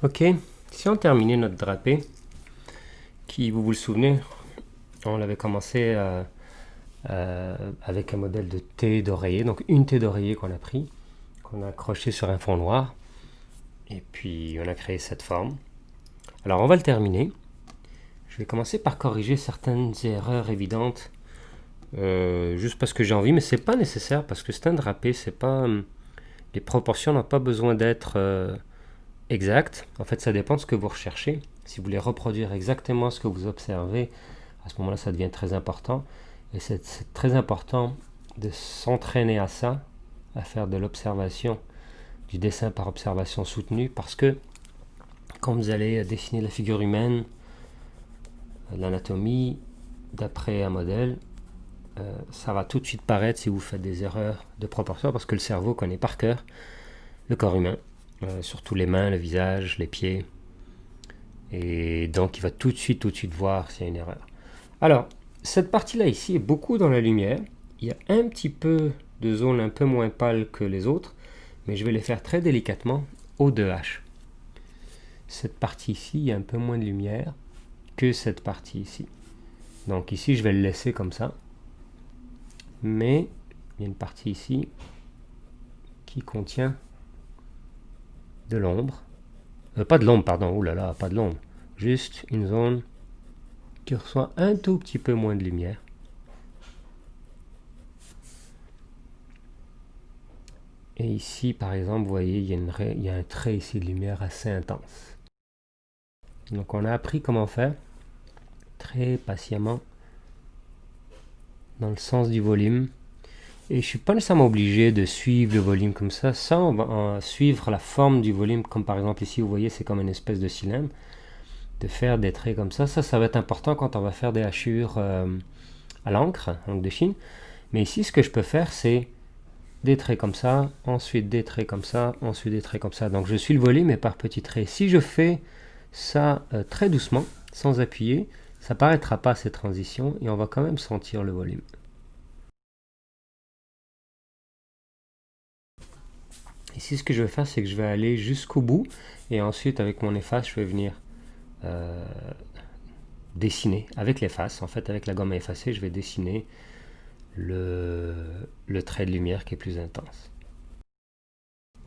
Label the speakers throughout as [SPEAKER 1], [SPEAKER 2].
[SPEAKER 1] Ok, si on terminait notre drapé, qui, vous le souvenez, on l'avait commencé avec un modèle de thé d'oreiller, donc une thé d'oreiller qu'on a pris, qu'on a accroché sur un fond noir, et puis on a créé cette forme. Alors on va le terminer. Je vais commencer par corriger certaines erreurs évidentes, juste parce que j'ai envie, mais c'est pas nécessaire parce que c'est un drapé, c'est pas les proportions n'ont pas besoin d'être exactes. En fait, ça dépend de ce que vous recherchez. Si vous voulez reproduire exactement ce que vous observez, à ce moment-là, ça devient très important. Et c'est très important de s'entraîner à ça, à faire de l'observation, du dessin par observation soutenue, parce que quand vous allez dessiner la figure humaine, l'anatomie, d'après un modèle, ça va tout de suite paraître si vous faites des erreurs de proportion, parce que le cerveau connaît par cœur le corps humain, surtout les mains, le visage, les pieds, et donc il va tout de suite voir s'il y a une erreur. Alors, cette partie-là ici est beaucoup dans la lumière. Il y a un petit peu de zones un peu moins pâles que les autres, mais je vais les faire très délicatement au 2H. Cette partie ici, il y a un peu moins de lumière que cette partie ici. Donc ici, je vais le laisser comme ça. Mais il y a une partie ici qui contient de l'ombre. Pas de l'ombre, pardon. Ouh là là, pas de l'ombre. Juste une zone qui reçoit un tout petit peu moins de lumière. Et ici, par exemple, vous voyez, il y a un trait ici de lumière assez intense. Donc on a appris comment faire très patiemment dans le sens du volume. Et je ne suis pas nécessairement obligé de suivre le volume comme ça. Ça, on va suivre la forme du volume, comme par exemple ici, vous voyez, c'est comme une espèce de cylindre. De faire des traits comme ça. Ça va être important quand on va faire des hachures à l'encre, encre de Chine. Mais ici, ce que je peux faire, c'est des traits comme ça, ensuite des traits comme ça, ensuite des traits comme ça. Donc je suis le volume et par petits traits. Si je fais ça très doucement, sans appuyer, ça paraîtra pas ces transitions et on va quand même sentir le volume. Ici, ce que je vais faire, c'est que je vais aller jusqu'au bout et ensuite, avec mon efface, je vais venir dessiner avec l'efface. En fait, avec la gomme à effacer, je vais dessiner le trait de lumière qui est plus intense.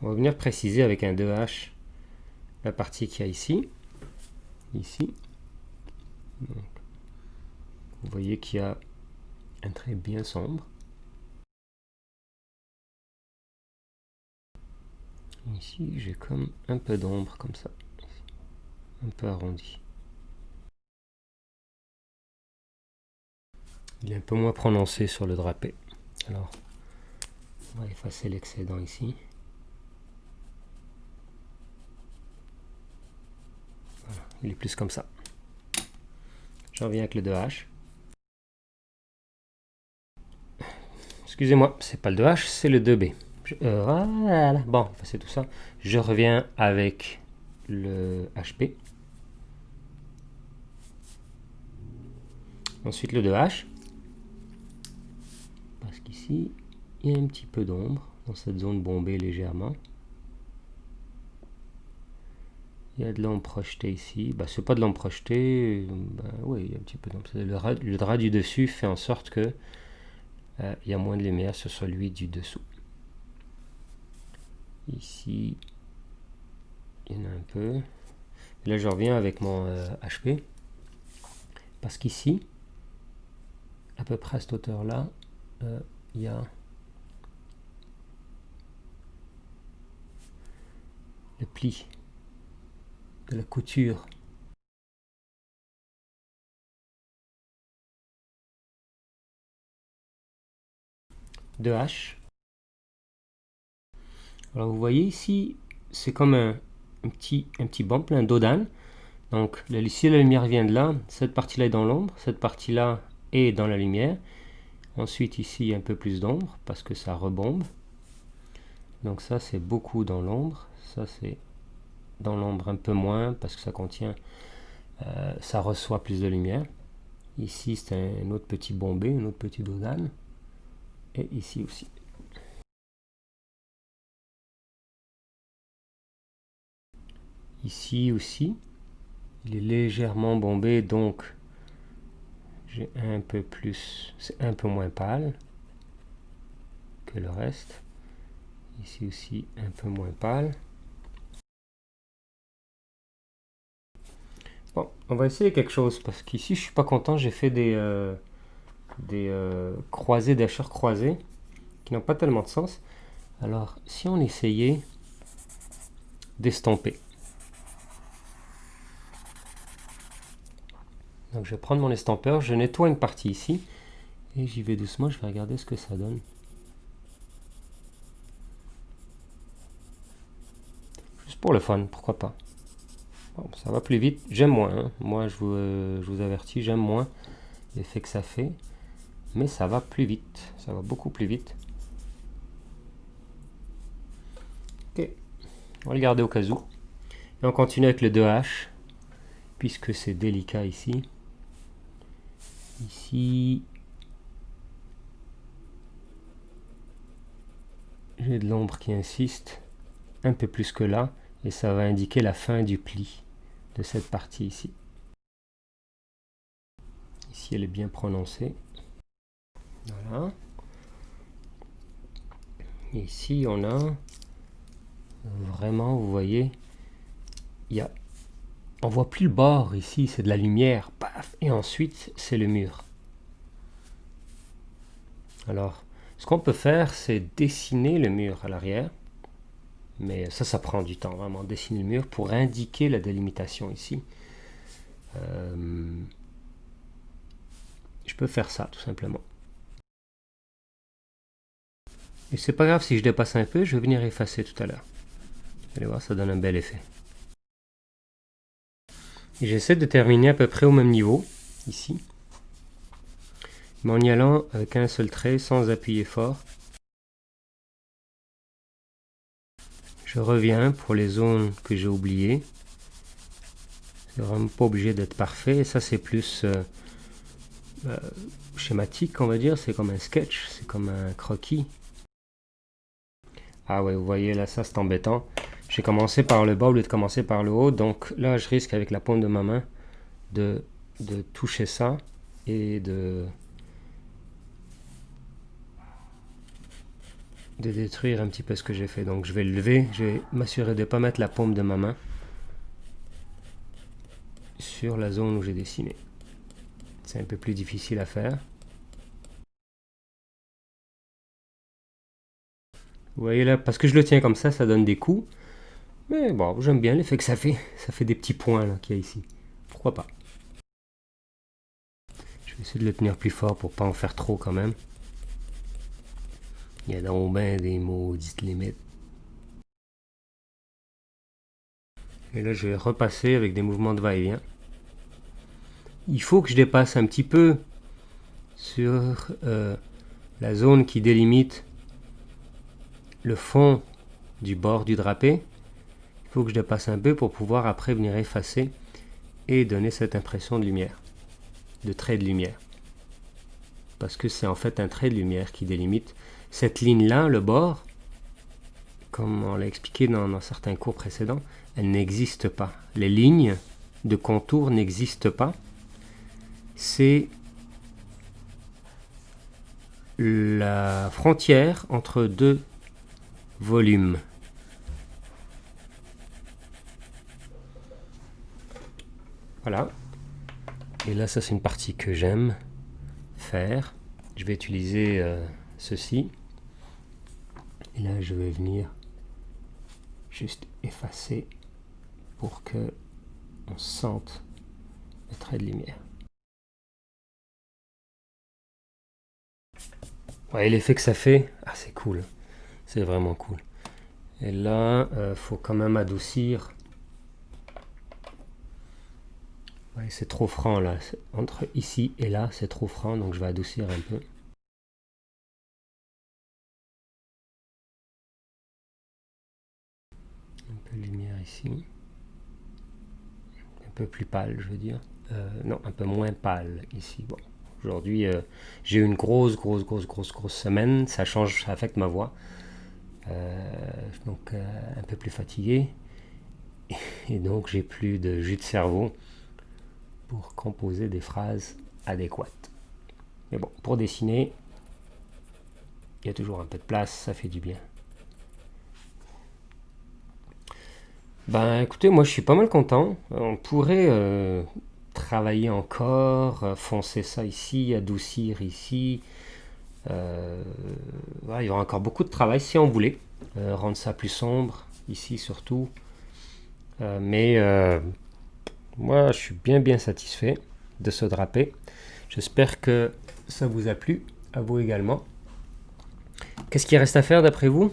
[SPEAKER 1] On va venir préciser avec un 2H la partie qu'il y a ici. Ici. Donc, vous voyez qu'il y a un trait bien sombre. Ici, j'ai comme un peu d'ombre comme ça. Un peu arrondi. Il est un peu moins prononcé sur le drapé. Alors, on va effacer l'excédent ici. Voilà, il est plus comme ça. Je reviens avec le 2H. Excusez-moi, c'est pas le 2H, c'est le 2B. Voilà, bon, c'est tout ça. Je reviens avec le HP. Ensuite le 2H. Parce qu'ici, il y a un petit peu d'ombre dans cette zone bombée légèrement. Il y a de l'ombre projetée ici. Bah, c'est pas de l'ombre projetée. Bah, oui, il y a un petit peu d'ombre. Le drap du dessus fait en sorte que il y a moins de lumière sur celui du dessous. Ici, il y en a un peu. Et là, je reviens avec mon HP. Parce qu'ici, à peu près à cette hauteur-là, il y a le pli de la couture. De H. Alors vous voyez ici, c'est comme un petit banc plein d'odane. Donc ici la lumière vient de là, cette partie-là est dans l'ombre, cette partie-là est dans la lumière. Ensuite ici un peu plus d'ombre parce que ça rebombe. Donc ça c'est beaucoup dans l'ombre, ça c'est dans l'ombre un peu moins parce que ça contient, ça reçoit plus de lumière. Ici c'est un autre petit bombé, un autre petit dodane. Et ici aussi. Ici aussi, il est légèrement bombé, donc j'ai un peu plus, c'est un peu moins pâle que le reste. Ici aussi, un peu moins pâle. Bon, on va essayer quelque chose, parce qu'ici, je suis pas content, j'ai fait des croisés, des hachures croisées, qui n'ont pas tellement de sens. Alors, si on essayait d'estomper. Donc je vais prendre mon estampeur, je nettoie une partie ici, et j'y vais doucement, je vais regarder ce que ça donne. Juste pour le fun, pourquoi pas. Bon, ça va plus vite, j'aime moins, hein. Moi je vous avertis, j'aime moins l'effet que ça fait, mais ça va plus vite, ça va beaucoup plus vite. Ok, on va le garder au cas où. Et on continue avec le 2H, puisque c'est délicat ici. Ici, j'ai de l'ombre qui insiste, un peu plus que là, et ça va indiquer la fin du pli de cette partie ici. Ici, elle est bien prononcée. Voilà. Et ici, on a vraiment, vous voyez, on voit plus le bord ici, c'est de la lumière, paf, et ensuite c'est le mur. Alors, ce qu'on peut faire, c'est dessiner le mur à l'arrière, mais ça prend du temps, vraiment, dessiner le mur pour indiquer la délimitation ici. Je peux faire ça, tout simplement. Et c'est pas grave si je dépasse un peu, je vais venir effacer tout à l'heure. Vous allez voir, ça donne un bel effet. Et j'essaie de terminer à peu près au même niveau, ici. Mais en y allant avec un seul trait, sans appuyer fort. Je reviens pour les zones que j'ai oubliées. C'est vraiment pas obligé d'être parfait. Et ça, c'est plus schématique, on va dire. C'est comme un sketch, c'est comme un croquis. Ah ouais, vous voyez, là, ça, c'est embêtant. J'ai commencé par le bas au lieu de commencer par le haut. Donc là, je risque avec la paume de ma main de toucher ça et de détruire un petit peu ce que j'ai fait. Donc je vais le lever, je vais m'assurer de ne pas mettre la paume de ma main sur la zone où j'ai dessiné. C'est un peu plus difficile à faire. Vous voyez là, parce que je le tiens comme ça donne des coups. Mais bon, j'aime bien l'effet que ça fait. Ça fait des petits points là qu'il y a ici. Pourquoi pas. Je vais essayer de le tenir plus fort pour pas en faire trop quand même. Il y a donc ben des maudites limites. Et là, je vais repasser avec des mouvements de va-et-vient. Il faut que je dépasse un petit peu sur la zone qui délimite le fond du bord du drapé. Il faut que je dépasse un peu pour pouvoir après venir effacer et donner cette impression de lumière, de trait de lumière. Parce que c'est en fait un trait de lumière qui délimite cette ligne-là, le bord, comme on l'a expliqué dans certains cours précédents, elle n'existe pas. Les lignes de contour n'existent pas. C'est la frontière entre deux volumes. Voilà. Et là, ça c'est une partie que j'aime faire. Je vais utiliser ceci. Et là, je vais venir juste effacer pour que on sente le trait de lumière. Ouais, l'effet que ça fait, ah, c'est cool. C'est vraiment cool. Et là, faut quand même adoucir. Ouais, c'est trop franc là. Entre ici et là, c'est trop franc, donc je vais adoucir un peu. Un peu de lumière ici. Un peu plus pâle, je veux dire. Non, un peu moins pâle ici. Bon, aujourd'hui, j'ai eu une grosse semaine. Ça change, ça affecte ma voix. Donc, un peu plus fatigué. et donc j'ai plus de jus de cerveau pour composer des phrases adéquates. Mais bon, pour dessiner, il y a toujours un peu de place, ça fait du bien. Ben écoutez, moi je suis pas mal content. On pourrait travailler encore, foncer ça ici, adoucir ici. Voilà, il y aura encore beaucoup de travail si on voulait. Rendre ça plus sombre, ici surtout. Mais moi je suis bien satisfait de ce drapé. J'espère que ça vous a plu, à vous également. Qu'est-ce qu'il reste à faire d'après vous?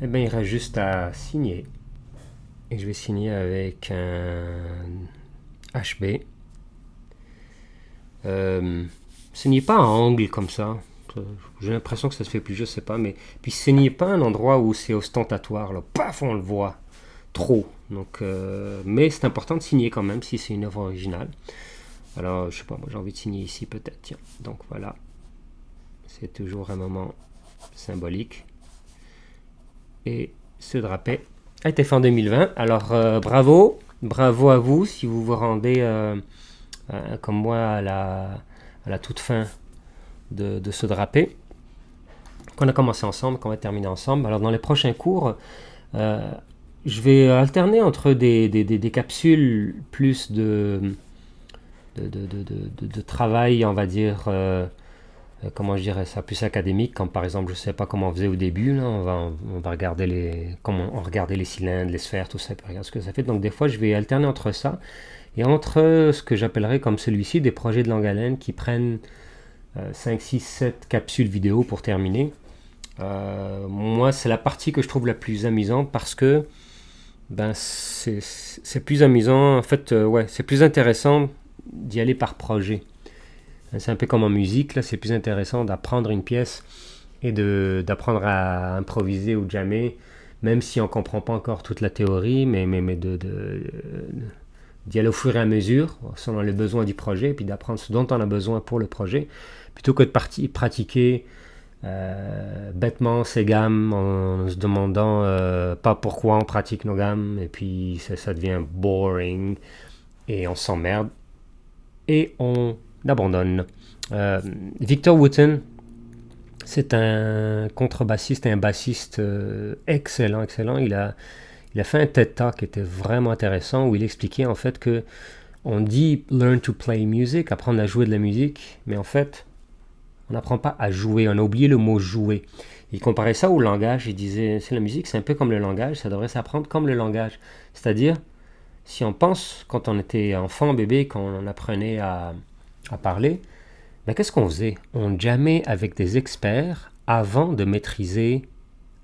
[SPEAKER 1] Eh bien il reste juste à signer. Et je vais signer avec un HB. Signez pas en angle comme ça. J'ai l'impression que ça se fait plus, je sais pas. Mais puis signez pas un endroit où c'est ostentatoire. Là. Paf, on le voit. Trop. Donc, mais c'est important de signer quand même si c'est une œuvre originale. Alors, je sais pas, moi j'ai envie de signer ici peut-être. Tiens. Donc voilà. C'est toujours un moment symbolique. Et ce drapé a été fait en 2020. Alors bravo à vous si vous vous rendez comme moi à la toute fin de ce drapé qu'on a commencé ensemble, qu'on va terminer ensemble. Alors dans les prochains cours, je vais alterner entre des capsules plus de travail, on va dire, comment je dirais ça, plus académique, comme par exemple, je sais pas comment on faisait au début, là, on va regarder comment on regardait les cylindres, les sphères, tout ça, puis regarder ce que ça fait. Donc des fois, je vais alterner entre ça et entre ce que j'appellerais comme celui-ci, des projets de longue haleine qui prennent 5, 6, 7 capsules vidéo pour terminer. Moi, c'est la partie que je trouve la plus amusante parce que ben, c'est plus amusant, en fait, ouais, c'est plus intéressant d'y aller par projet. C'est un peu comme en musique, là, c'est plus intéressant d'apprendre une pièce et d'apprendre à improviser ou jammer, même si on ne comprend pas encore toute la théorie, mais d'y aller au fur et à mesure, selon les besoins du projet, et puis d'apprendre ce dont on a besoin pour le projet, plutôt que de pratiquer bêtement ses gammes en se demandant pas pourquoi on pratique nos gammes, et puis ça devient boring, et on s'emmerde, et on abandonne. Victor Wooten, c'est un contrebassiste et un bassiste excellent. Il a fait un TED Talk qui était vraiment intéressant où il expliquait en fait que on dit learn to play music, apprendre à jouer de la musique, mais en fait on n'apprend pas à jouer, on a oublié le mot jouer. Il comparait ça au langage, il disait c'est la musique, c'est un peu comme le langage, ça devrait s'apprendre comme le langage. C'est-à-dire, si on pense quand on était enfant, bébé, quand on apprenait à parler, ben qu'est-ce qu'on faisait? On jammait avec des experts avant de maîtriser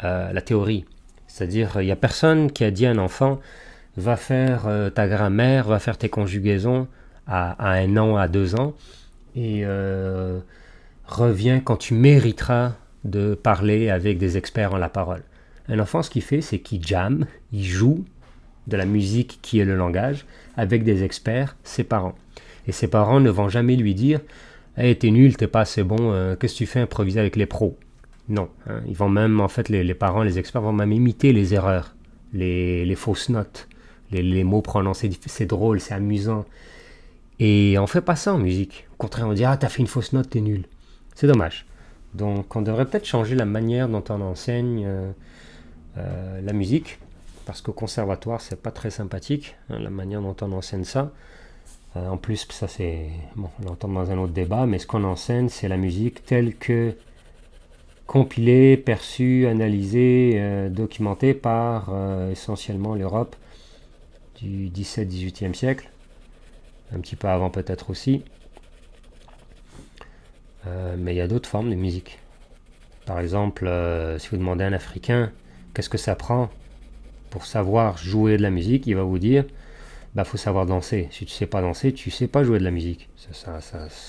[SPEAKER 1] la théorie. C'est-à-dire, il n'y a personne qui a dit à un enfant va faire ta grammaire, va faire tes conjugaisons à 1 an, à 2 ans, et reviens quand tu mériteras de parler avec des experts en la parole. Un enfant, ce qu'il fait, c'est qu'il jamme, il joue de la musique qui est le langage avec des experts, ses parents. Et ses parents ne vont jamais lui dire hey, t'es nul, t'es pas assez bon, qu'est-ce que tu fais improviser avec les pros? Non. Hein. Ils vont même, en fait, les parents, les experts vont même imiter les erreurs, les fausses notes, les mots prononcés. C'est drôle, c'est amusant. Et on fait pas ça en musique. Au contraire, on dit ah, t'as fait une fausse note, t'es nul. C'est dommage. Donc, on devrait peut-être changer la manière dont on enseigne la musique, parce qu'au conservatoire, c'est pas très sympathique, hein, la manière dont on enseigne ça. En plus, ça c'est... Bon, on l'entend dans un autre débat, mais ce qu'on enseigne, c'est la musique telle que compilée, perçue, analysée, documentée par essentiellement l'Europe du 17-18e siècle, un petit peu avant peut-être aussi. Mais il y a d'autres formes de musique. Par exemple, si vous demandez à un Africain qu'est-ce que ça prend pour savoir jouer de la musique, il va vous dire bah faut savoir danser. Si tu sais pas danser, tu sais pas jouer de la musique. Ça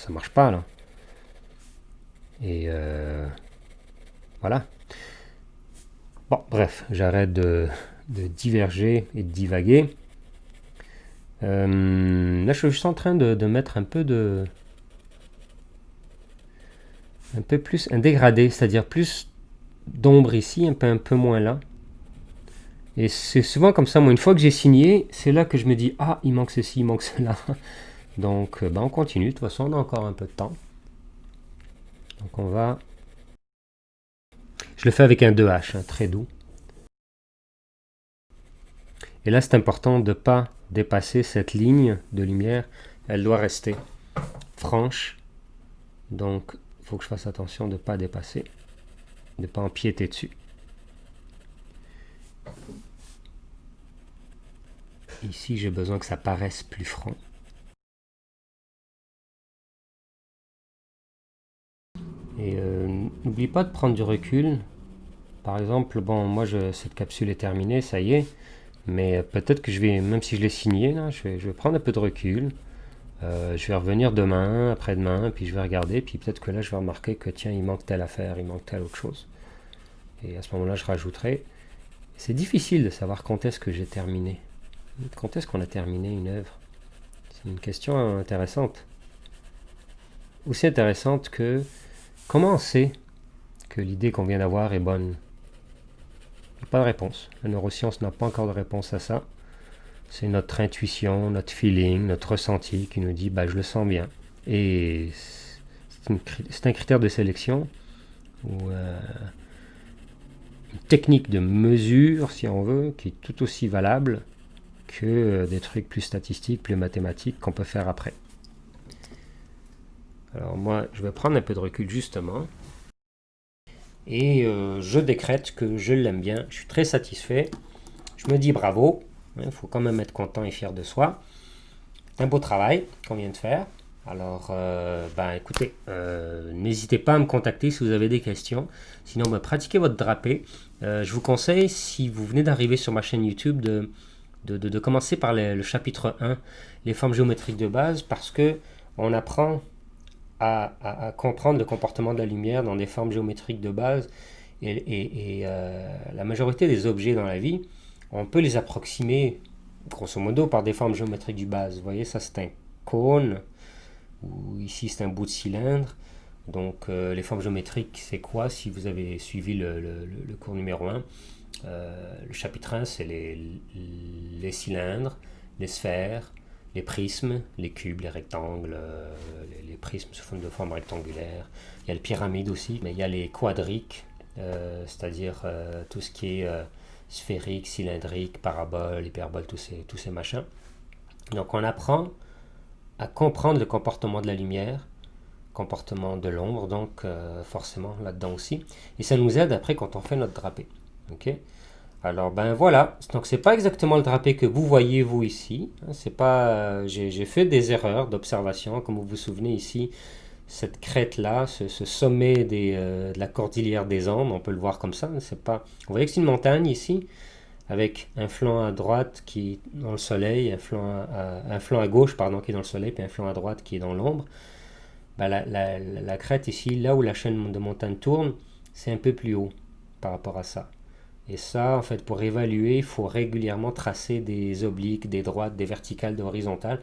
[SPEAKER 1] marche pas là. Et voilà. Bon, bref, j'arrête de diverger et de divaguer. Là, je suis juste en train de mettre un peu plus un dégradé, c'est-à-dire plus d'ombre ici, un peu moins là. Et c'est souvent comme ça, moi, une fois que j'ai signé, c'est là que je me dis, ah, il manque ceci, il manque cela. Donc, on continue. De toute façon, on a encore un peu de temps. Donc, on va... Je le fais avec un 2H, très doux. Et là, c'est important de ne pas dépasser cette ligne de lumière. Elle doit rester franche. Donc, il faut que je fasse attention de ne pas dépasser, de ne pas empiéter dessus. Ici, j'ai besoin que ça paraisse plus franc. Et n'oublie pas de prendre du recul. Par exemple, bon, moi, cette capsule est terminée, ça y est. Mais peut-être que je vais, même si je l'ai signé, là, je vais prendre un peu de recul. Je vais revenir demain, après-demain, puis je vais regarder, puis peut-être que là, je vais remarquer que tiens, il manque telle affaire, il manque telle autre chose. Et à ce moment-là, je rajouterai. C'est difficile de savoir quand est-ce que j'ai terminé. Quand est-ce qu'on a terminé une œuvre? C'est une question intéressante. Aussi intéressante que comment on sait que l'idée qu'on vient d'avoir est bonne? Il n'y a pas de réponse. La neuroscience n'a pas encore de réponse à ça. C'est notre intuition, notre feeling, notre ressenti qui nous dit bah, je le sens bien. Et c'est un critère de sélection ou une technique de mesure, si on veut, qui est tout aussi valable que des trucs plus statistiques, plus mathématiques qu'on peut faire après. Alors moi, je vais prendre un peu de recul justement. Et je décrète que je l'aime bien. Je suis très satisfait. Je me dis bravo. Il faut quand même être content et fier de soi. C'est un beau travail qu'on vient de faire. Alors, écoutez, n'hésitez pas à me contacter si vous avez des questions. Sinon, pratiquez votre drapé. Je vous conseille, si vous venez d'arriver sur ma chaîne YouTube, de commencer par le chapitre 1, les formes géométriques de base, parce que on apprend à comprendre le comportement de la lumière dans des formes géométriques de base. Et la majorité des objets dans la vie, on peut les approximer grosso modo par des formes géométriques du base. Vous voyez, ça c'est un cône, ou ici c'est un bout de cylindre. Donc les formes géométriques, c'est quoi? Si vous avez suivi le cours numéro 1, le chapitre 1, c'est les cylindres, les sphères, les prismes, les cubes, les rectangles, les prismes sous forme de forme rectangulaire. Il y a les pyramides aussi, mais il y a les quadriques, c'est-à-dire tout ce qui est sphérique, cylindrique, parabole, hyperbole, tous ces machins. Donc on apprend à comprendre le comportement de la lumière, comportement de l'ombre, donc forcément là-dedans aussi. Et ça nous aide après quand on fait notre drapé. Okay. Alors voilà, donc c'est pas exactement le drapé que vous voyez vous ici. C'est pas, j'ai fait des erreurs d'observation, comme vous vous souvenez ici, cette crête là, ce sommet de la cordillère des Andes, on peut le voir comme ça. C'est pas, vous voyez que c'est une montagne ici, avec un flanc à droite qui est dans le soleil, un flanc à gauche pardon qui est dans le soleil, puis un flanc à droite qui est dans l'ombre. La crête ici, là où la chaîne de montagne tourne, c'est un peu plus haut par rapport à ça. Et ça, en fait, pour évaluer, il faut régulièrement tracer des obliques, des droites, des verticales, des horizontales,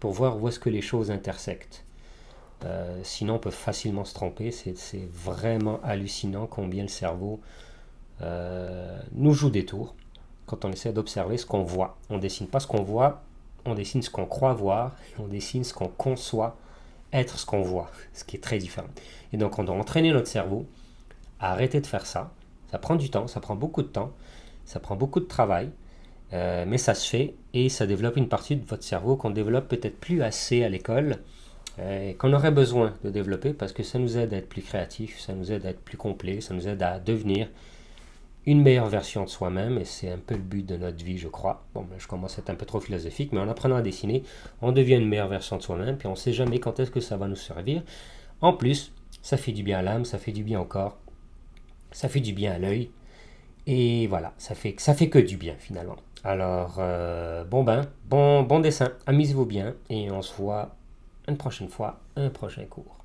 [SPEAKER 1] pour voir où est-ce que les choses intersectent. Sinon, on peut facilement se tromper. C'est vraiment hallucinant combien le cerveau nous joue des tours quand on essaie d'observer ce qu'on voit. On ne dessine pas ce qu'on voit, on dessine ce qu'on croit voir, et on dessine ce qu'on conçoit être ce qu'on voit, ce qui est très différent. Et donc, on doit entraîner notre cerveau à arrêter de faire ça. Ça prend du temps, ça prend beaucoup de temps, ça prend beaucoup de travail, mais ça se fait et ça développe une partie de votre cerveau qu'on développe peut-être plus assez à l'école, qu'on aurait besoin de développer parce que ça nous aide à être plus créatif, ça nous aide à être plus complet, ça nous aide à devenir une meilleure version de soi-même et c'est un peu le but de notre vie, je crois. Bon, je commence à être un peu trop philosophique, mais en apprenant à dessiner, on devient une meilleure version de soi-même, puis on ne sait jamais quand est-ce que ça va nous servir. En plus, ça fait du bien à l'âme, ça fait du bien au corps, ça fait du bien à l'œil, et voilà, ça fait que du bien finalement. Alors, bon dessin, amusez-vous bien, et on se voit une prochaine fois, un prochain cours.